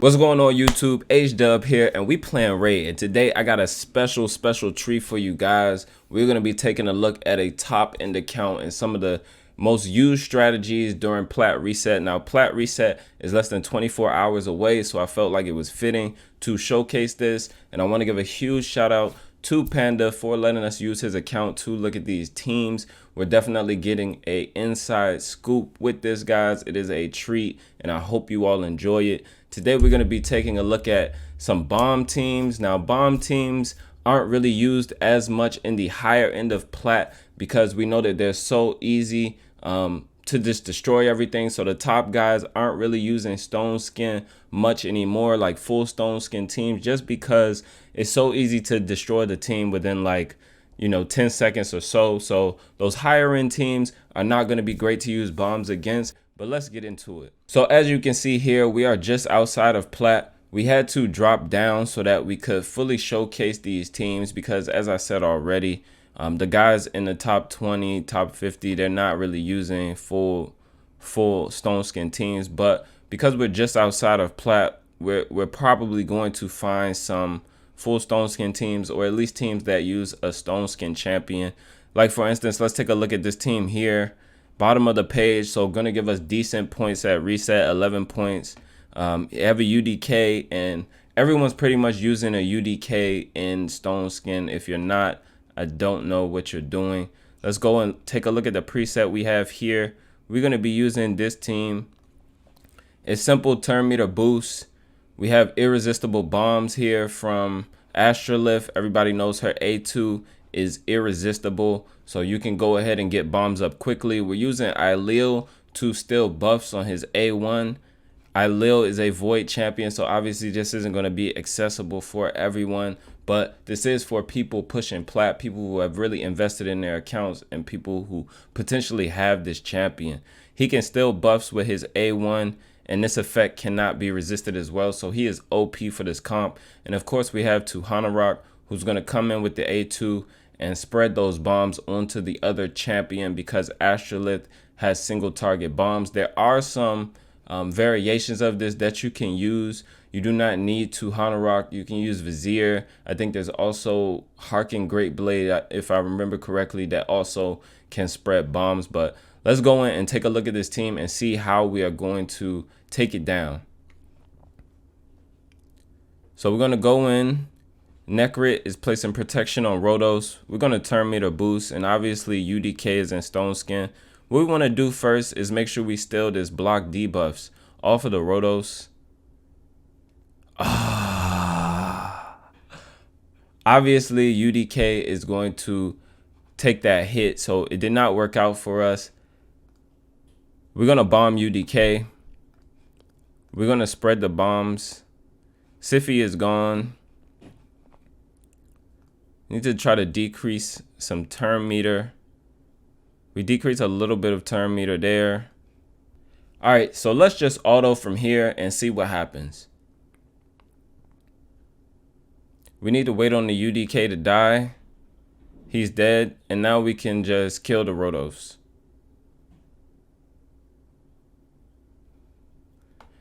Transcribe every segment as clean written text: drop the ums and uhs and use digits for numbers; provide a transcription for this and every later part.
What's going on YouTube? H-Dub here, and we playing Raid, and today I got a special treat for you guys. We're going to be taking a look at a top end account and some of the most used strategies during plat reset. Now plat reset is less than 24 hours away, so I felt like it was fitting to showcase this, and I want to give a huge shout out to Panda for letting us use his account to look at these teams. We're definitely getting a inside scoop with this, guys. It is a treat, and I hope you all enjoy it. Today we're going to be taking a look at some bomb teams. Now bomb teams aren't really used as much in the higher end of plat because we know that they're so easy to just destroy everything. So the top guys aren't really using stoneskin much anymore, like full stoneskin teams, just because it's so easy to destroy the team within, like, you know, 10 seconds or so. So those higher end teams are not going to be great to use bombs against, but let's get into it. So as you can see here, we are just outside of plat. We had to drop down so that we could fully showcase these teams because, as I said already, the guys in the top 20, top 50, they're not really using full stoneskin teams. But because we're just outside of plat, we're probably going to find some full stoneskin teams, or at least teams that use a stoneskin champion. Like for instance, let's take a look at this team here, bottom of the page. So gonna give us decent points at reset, 11 points. They have a UDK, and everyone's pretty much using a UDK in stoneskin. If you're not, I don't know what you're doing. Let's go and take a look at the preset we have here. We're going to be using this team. It's simple turn meter boost. We have irresistible bombs here from Astralith. Everybody knows her A2 is irresistible, so you can go ahead and get bombs up quickly. We're using Ailil to steal buffs on his A1. Ailil is a void champion, so obviously this isn't going to be accessible for everyone, but this is for people pushing plat, people who have really invested in their accounts, and people who potentially have this champion. He can steal buffs with his A1, and this effect cannot be resisted as well, so he is OP for this comp. And of course we have Tuhanarak, who's going to come in with the A2 and spread those bombs onto the other champion because Astralith has single target bombs. There are some variations of this that you can use. You do not need Tuhanarak. You can use Vizier. I think there's also Haarken Greatblade, if I remember correctly, that also can spread bombs. But let's go in and take a look at this team and see how we are going to take it down. So we're going to go in. Necrit is placing protection on Rhodos. We're going to turn meter boost, and obviously UDK is in stoneskin. What we want to do first is make sure we steal this block debuffs off of the Rhodos. Obviously UDK is going to take that hit, so it did not work out for us. We're going to bomb UDK. We're going to spread the bombs. Siffy is gone. Need to try to decrease some turn meter. We decrease a little bit of turn meter there. All right, so let's just auto from here and see what happens. We need to wait on the UDK to die. He's dead, and now we can just kill the Rhodos.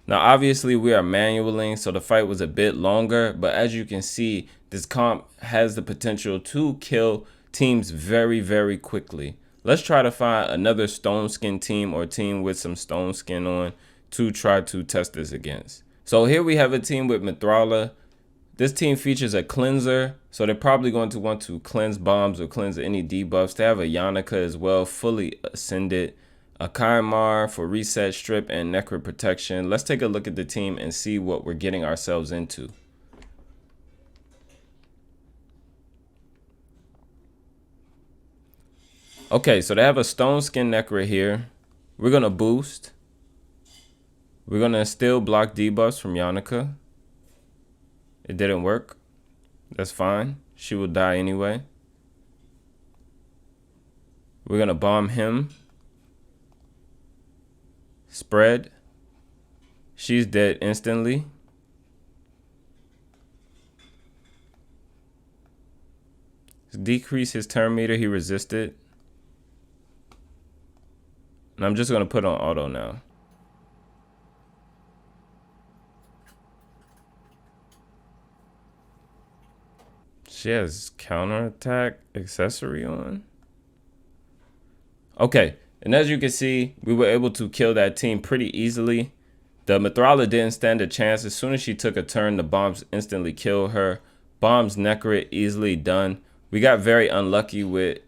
Now obviously we are manualing, so the fight was a bit longer, but as you can see, this comp has the potential to kill teams very quickly. Let's try to find another stoneskin team or team with some stoneskin on to try to test this against. So here we have a team with Mithrala. This team features a cleanser, so they're probably going to want to cleanse bombs or cleanse any debuffs. They have a Yannicka as well, fully ascended. A Kaimar for reset, strip, and necro protection. Let's take a look at the team and see what we're getting ourselves into. Okay, so they have a stoneskin necro here. We're gonna boost. We're gonna still block debuffs from Yannicka. It didn't work. That's fine. She will die anyway. We're gonna bomb him. Spread. She's dead instantly. Decrease his turn meter. He resisted. And I'm just going to put on auto now. She has counterattack accessory on. Okay, and as you can see, we were able to kill that team pretty easily. The Mithrala didn't stand a chance. As soon as she took a turn, the bombs instantly killed her. Bombs Necrit, easily done. We got very unlucky with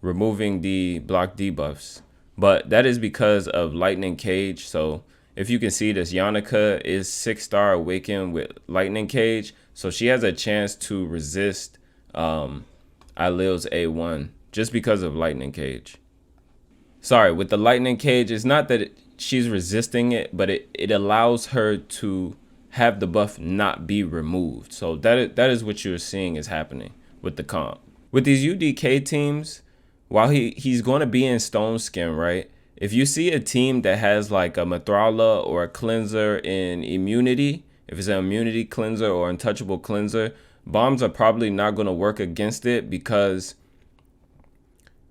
removing the block debuffs, but that is because of Lightning Cage. So if you can see, this Yannicka is 6-star awakened with Lightning Cage, so she has a chance to resist Ailil's A1 just because of Lightning Cage. Sorry, with the Lightning Cage, it's not that she's resisting it, but it allows her to have the buff not be removed. So that is what you're seeing is happening with the comp. With these UDK teams, while he's going to be in stoneskin, right? If you see a team that has like a Mithrala or a cleanser in immunity, if it's an immunity cleanser or untouchable cleanser, bombs are probably not going to work against it because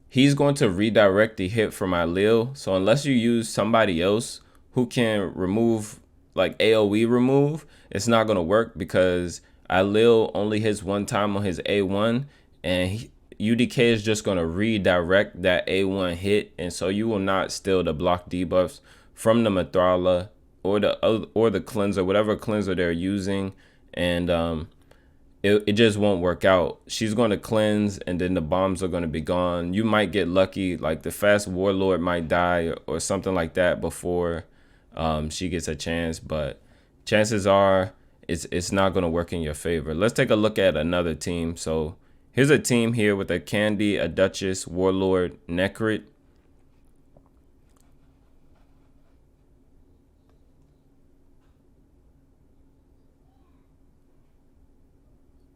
he's going to redirect the hit from Ailil. So unless you use somebody else who can remove, like AoE remove, it's not going to work because Ailil only hits one time on his A1, and UDK is just going to redirect that A1 hit, and so you will not steal the block debuffs from the Mithrala or the cleanser, whatever cleanser they're using, and it just won't work out. She's going to cleanse, and then the bombs are going to be gone. You might get lucky, like the fast warlord might die or something like that before she gets a chance, but chances are it's not going to work in your favor. Let's take a look at another team. So here's a team here with a Candy, a Duchess, Warlord, Necrit.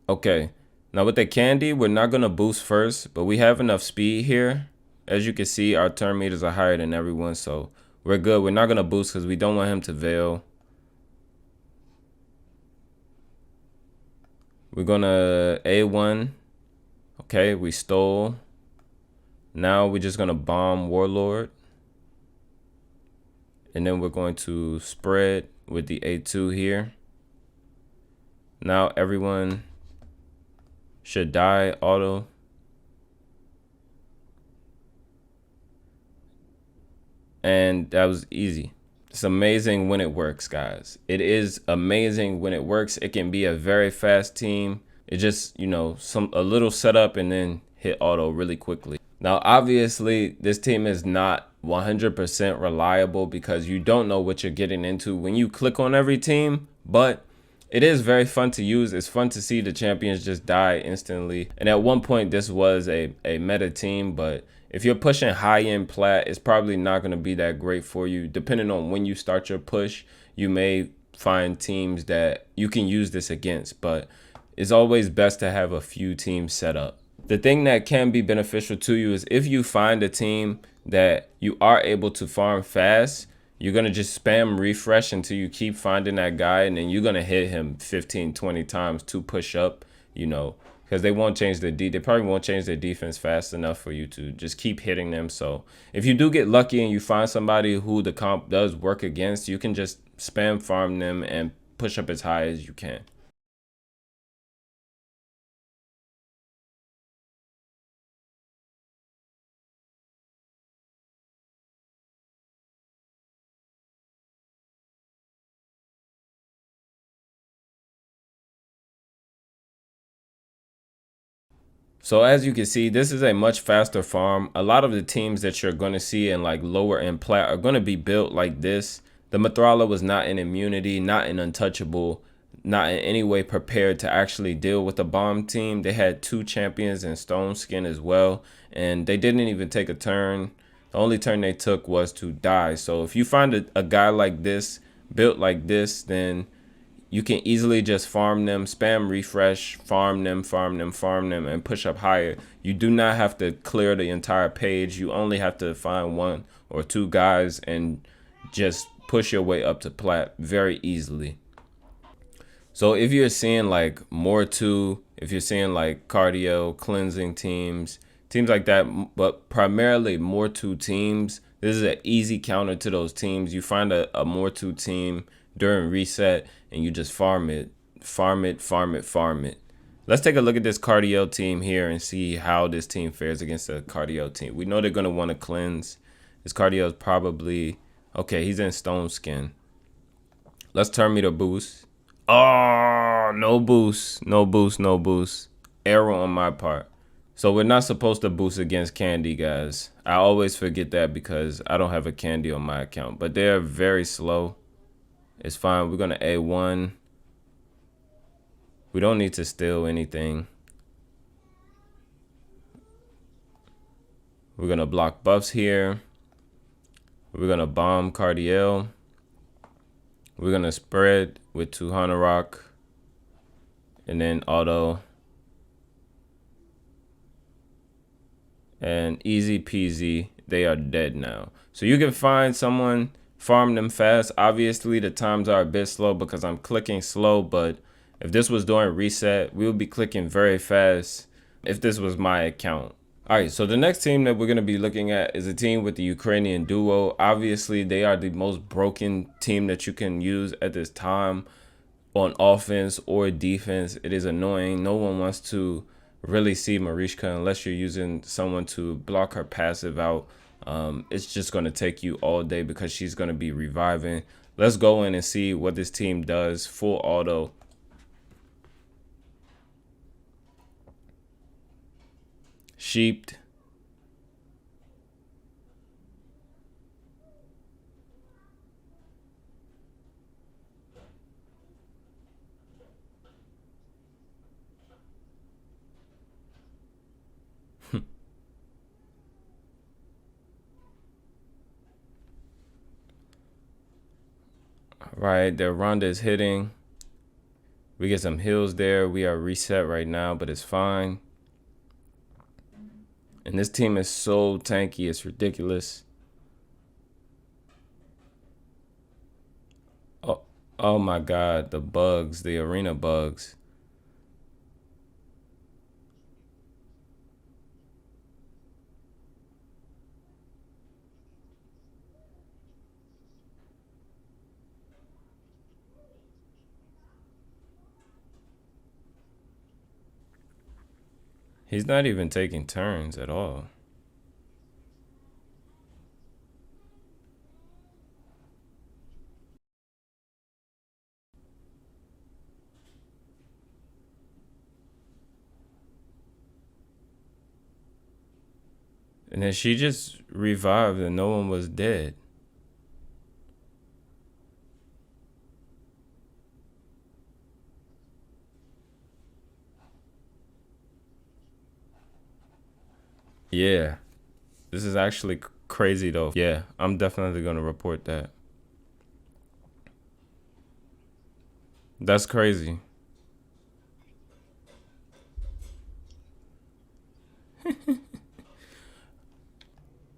Okay, now with the Candy, we're not going to boost first, but we have enough speed here. As you can see, our turn meters are higher than everyone, so we're good. We're not going to boost because we don't want him to veil. We're going to A1. Okay, we stole. Now we're just going to bomb Warlord. And then we're going to spread with the A2 here. Now everyone should die auto. And that was easy. It's amazing when it works, guys. It is amazing when it works. It can be a very fast team. It just, you know, a little setup and then hit auto really quickly. Now, obviously, this team is not 100% reliable because you don't know what you're getting into when you click on every team, but it is very fun to use. It's fun to see the champions just die instantly. And at one point, this was a meta team, but if you're pushing high-end plat, it's probably not going to be that great for you. Depending on when you start your push, you may find teams that you can use this against, but it's always best to have a few teams set up. The thing that can be beneficial to you is if you find a team that you are able to farm fast, you're going to just spam refresh until you keep finding that guy, and then you're going to hit him 15, 20 times to push up, you know, because they won't change their they probably won't change their defense fast enough for you to just keep hitting them. So if you do get lucky and you find somebody who the comp does work against, you can just spam farm them and push up as high as you can. So as you can see, this is a much faster farm. A lot of the teams that you're going to see in like lower end plat are going to be built like this. The Mithrala was not in immunity, not in untouchable, not in any way prepared to actually deal with a bomb team. They had 2 champions in stoneskin as well, and they didn't even take a turn. The only turn they took was to die. So if you find a guy like this, built like this, then you can easily just farm them, spam refresh, farm them, and push up higher. You do not have to clear the entire page. You only have to find 1 or 2 guys and just push your way up to plat very easily. So if you're seeing like if you're seeing like cardio, cleansing teams like that, but primarily Mortu teams, this is an easy counter to those teams. You find a Mortu team during reset and you just farm it. Let's take a look at this cardio team here and see how this team fares against a cardio team. We know they're going to want to cleanse. This cardio is probably... Okay, he's in stoneskin. Let's turn me to boost. Oh, no boost. No boost, no boost. Error on my part. So we're not supposed to boost against candy, guys. I always forget that because I don't have a candy on my account. But they're very slow. It's fine. We're going to A1. We don't need to steal anything. We're going to block buffs here. We're going to bomb Cardiel. We're going to spread with Tuhanarak. And then auto. And easy peasy. They are dead now. So you can find someone, farm them fast. Obviously, the times are a bit slow because I'm clicking slow. But if this was during reset, we would be clicking very fast if this was my account. All right, so the next team that we're going to be looking at is a team with the Ukrainian Duo. Obviously, they are the most broken team that you can use at this time on offense or defense. It is annoying. No one wants to really see Marichka unless you're using someone to block her passive out. It's just going to take you all day because she's going to be reviving. Let's go in and see what this team does. Full auto. Sheeped. Right, their Ronda is hitting. We get some heals there. We are reset right now, but it's fine. And this team is so tanky, it's ridiculous. Oh my god, the bugs, the arena bugs. He's not even taking turns at all. And then she just revived and no one was dead. Yeah. This is actually crazy though. Yeah, I'm definitely going to report that. That's crazy.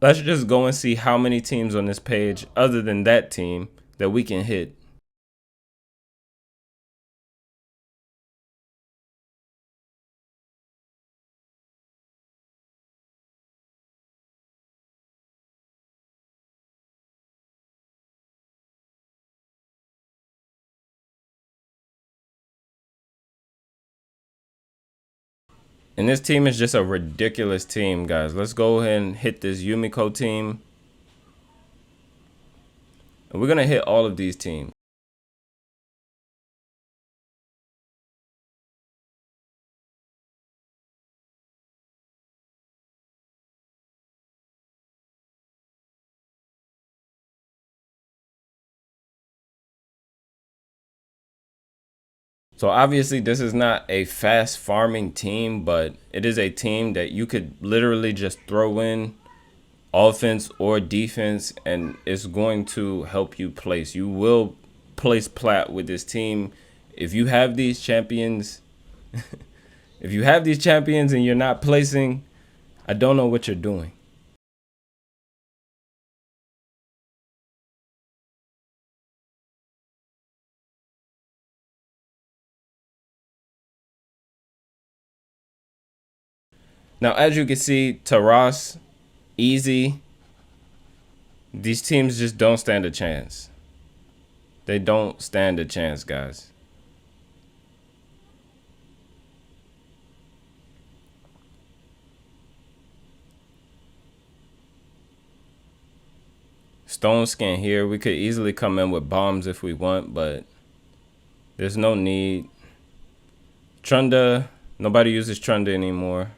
Let's just go and see how many teams on this page, other than that team, that we can hit. And this team is just a ridiculous team, guys. Let's go ahead and hit this Yumiko team. And we're going to hit all of these teams. So obviously this is not a fast farming team, but it is a team that you could literally just throw in offense or defense and it's going to help you place. You will place plat with this team. If you have these champions, if you have these champions and you're not placing, I don't know what you're doing. Now, as you can see, Taras, easy. These teams just don't stand a chance. They don't stand a chance, guys. Stoneskin here. We could easily come in with bombs if we want, but there's no need. Trunda, nobody uses Trunda anymore.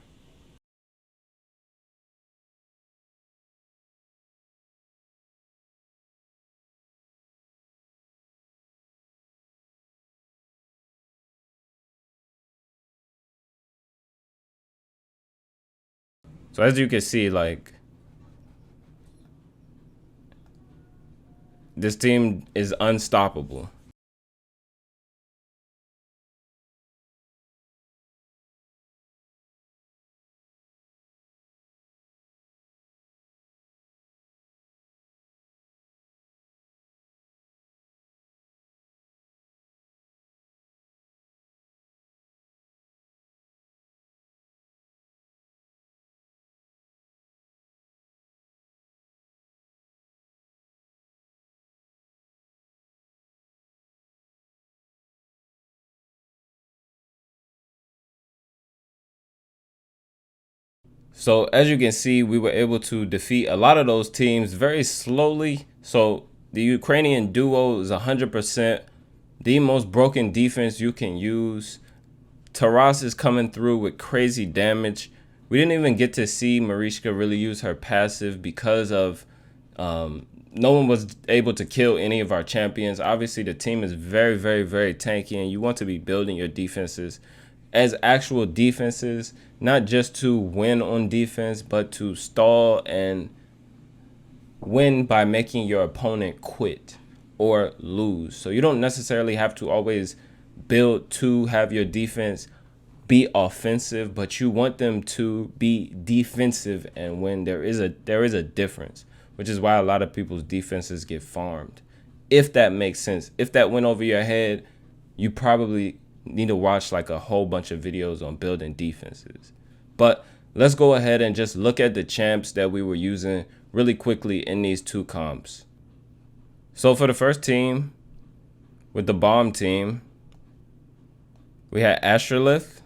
So as you can see, like, this team is unstoppable. So as you can see, we were able to defeat a lot of those teams very slowly. So the Ukrainian Duo is 100% the most broken defense you can use. Taras is coming through with crazy damage. We didn't even get to see Marichka really use her passive because of no one was able to kill any of our champions. Obviously, the team is very, very, very tanky, and you want to be building your defenses as actual defenses, not just to win on defense, but to stall and win by making your opponent quit or lose. So you don't necessarily have to always build to have your defense be offensive, but you want them to be defensive and win. There is a difference, which is why a lot of people's defenses get farmed. If that makes sense. If that went over your head, you probably need to watch like a whole bunch of videos on building defenses. But let's go ahead and just look at the champs that we were using really quickly in these two comps. So for the first team, with the bomb team, we had Astralith,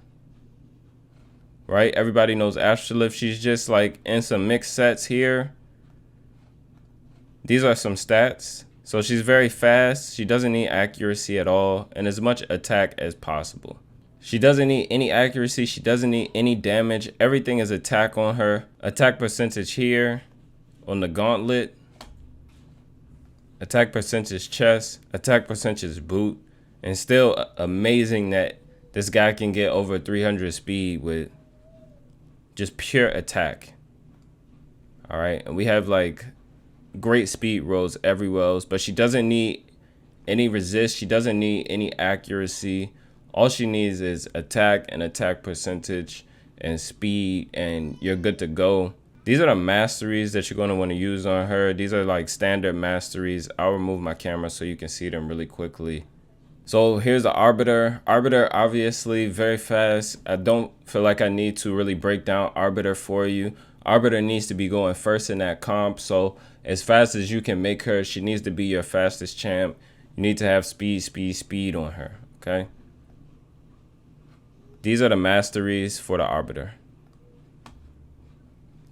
right? Everybody knows Astralith. She's just like in some mixed sets here. These are some stats. So she's very fast. She doesn't need accuracy at all, and as much attack as possible. She doesn't need any accuracy. She doesn't need any damage. Everything is attack on her. Attack percentage here on the gauntlet. Attack percentage chest. Attack percentage boot. And still amazing that this guy can get over 300 speed with just pure attack. All right, and we have like great speed rolls everywhere else, but she doesn't need any resist. She doesn't need any accuracy. All she needs is attack and attack percentage and speed, and you're good to go. These are the masteries that you're going to want to use on her. These are like standard masteries. I'll remove my camera so you can see them really quickly. So here's the Arbiter. Arbiter, obviously very fast. I don't feel like I need to really break down Arbiter for you. Arbiter needs to be going first in that comp. So as fast as you can make her, she needs to be your fastest champ. You need to have speed, speed, speed on her, okay? These are the masteries for the Arbiter.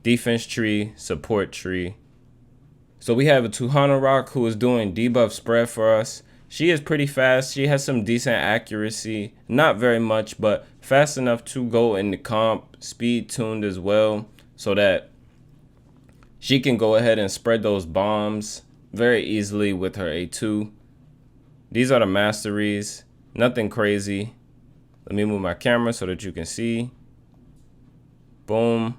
Defense tree, support tree. So we have a Tuhanarak who is doing debuff spread for us. She is pretty fast. She has some decent accuracy. Not very much, but fast enough to go in the comp. Speed tuned as well, so that she can go ahead and spread those bombs very easily with her A2. These are the masteries. Nothing crazy. Let me move my camera so that you can see. Boom.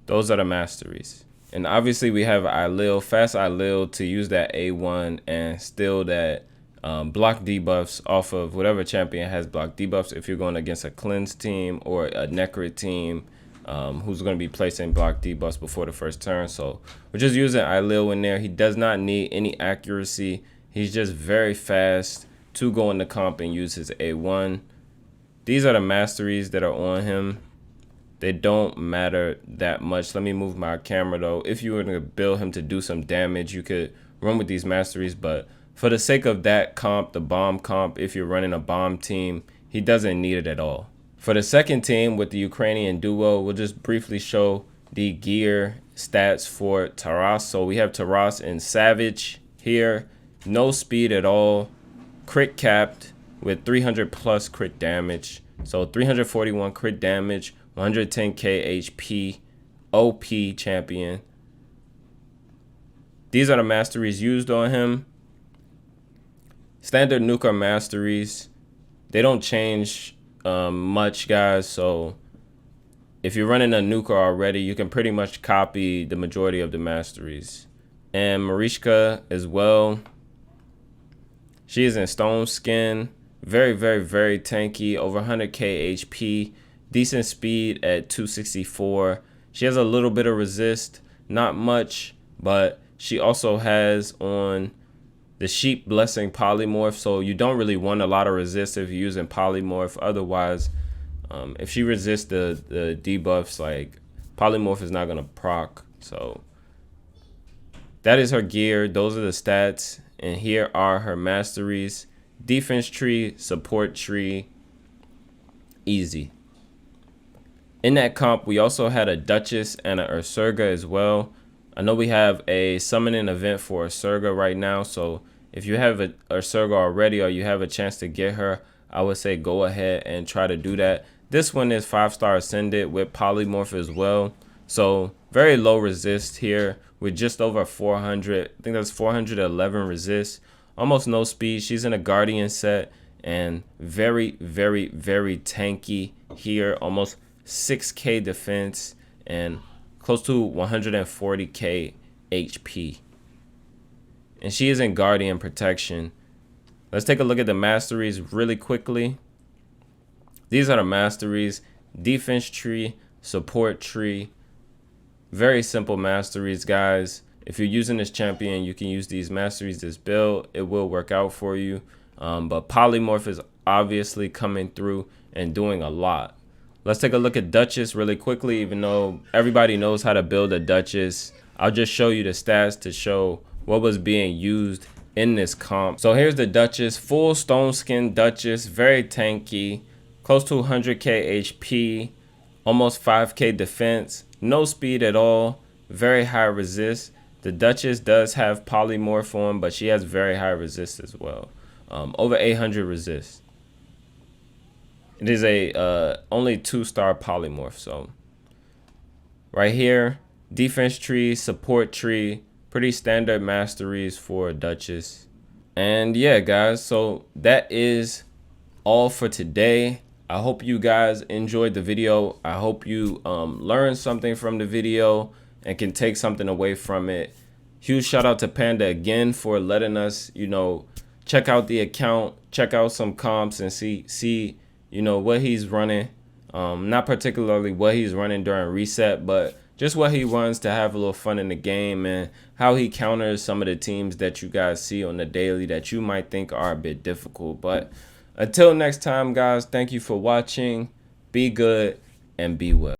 Those are the masteries. And obviously we have Ailil, fast Ailil, to use that A1 and steal that block debuffs off of whatever champion has block debuffs. If you're going against a cleanse team or a necrit team who's going to be placing block debuffs before the first turn. So we're just using Ailil in there. He does not need any accuracy. He's just very fast to go in the comp and use his A1. These are the masteries that are on him. They don't matter that much. Let me move my camera though. If you were to build him to do some damage, you could run with these masteries, but for the sake of that comp, the bomb comp, if you're running a bomb team, he doesn't need it at all. For the second team with the Ukrainian Duo, we'll just briefly show the gear stats for Taras. So we have Taras in Savage here. No speed at all. Crit capped with 300 plus crit damage. So 341 crit damage, 110k HP, OP champion. These are the masteries used on him. Standard nuke masteries. They don't change much, guys. So if you're running a nuker already, you can pretty much copy the majority of the masteries. And Marichka as well. She is in stoneskin. Very, very, very tanky. Over 100k HP. Decent speed at 264. She has a little bit of resist. Not much, but she also has on the sheep blessing polymorph. So you don't really want a lot of resist if you're using polymorph. Otherwise, if she resists the debuffs, like polymorph is not gonna proc. So that is her gear. Those are the stats, and here are her masteries. Defense tree, support tree, easy. In that comp, we also had a Duchess and an Ursuga as well. I know we have a summoning event for Ursuga right now, so if you have a Ursuga already or you have a chance to get her, I would say go ahead and try to do that. This one is 5-star ascended with polymorph as well, so very low resist here with just over 400. I think that's 411 resist. Almost no speed. She's in a Guardian set and very, very, very tanky here. Almost 6k defense and close to 140k HP. And she is in Guardian protection. Let's take a look at the masteries really quickly. These are the masteries. Defense tree, support tree. Very simple masteries, guys. If you're using this champion, you can use these masteries, this build. It will work out for you. But polymorph is obviously coming through and doing a lot. Let's take a look at Duchess really quickly, even though everybody knows how to build a Duchess. I'll just show you the stats to show what was being used in this comp. So here's the Duchess, full stone skin Duchess, very tanky, close to 100k HP, almost 5k defense, no speed at all, very high resist. The Duchess does have polymorph on, but she has very high resist as well, over 800 resist. It is a only 2-star polymorph. So right here, defense tree, support tree, pretty standard masteries for Duchess. And yeah, guys, so that is all for today. I hope you guys enjoyed the video. I hope you learned something from the video and can take something away from it. Huge shout out to Panda again for letting us, check out the account, check out some comps and see what he's running. Not particularly what he's running during reset, but just what he runs to have a little fun in the game and how he counters some of the teams that you guys see on the daily that you might think are a bit difficult. But until next time, guys, thank you for watching. Be good and be well.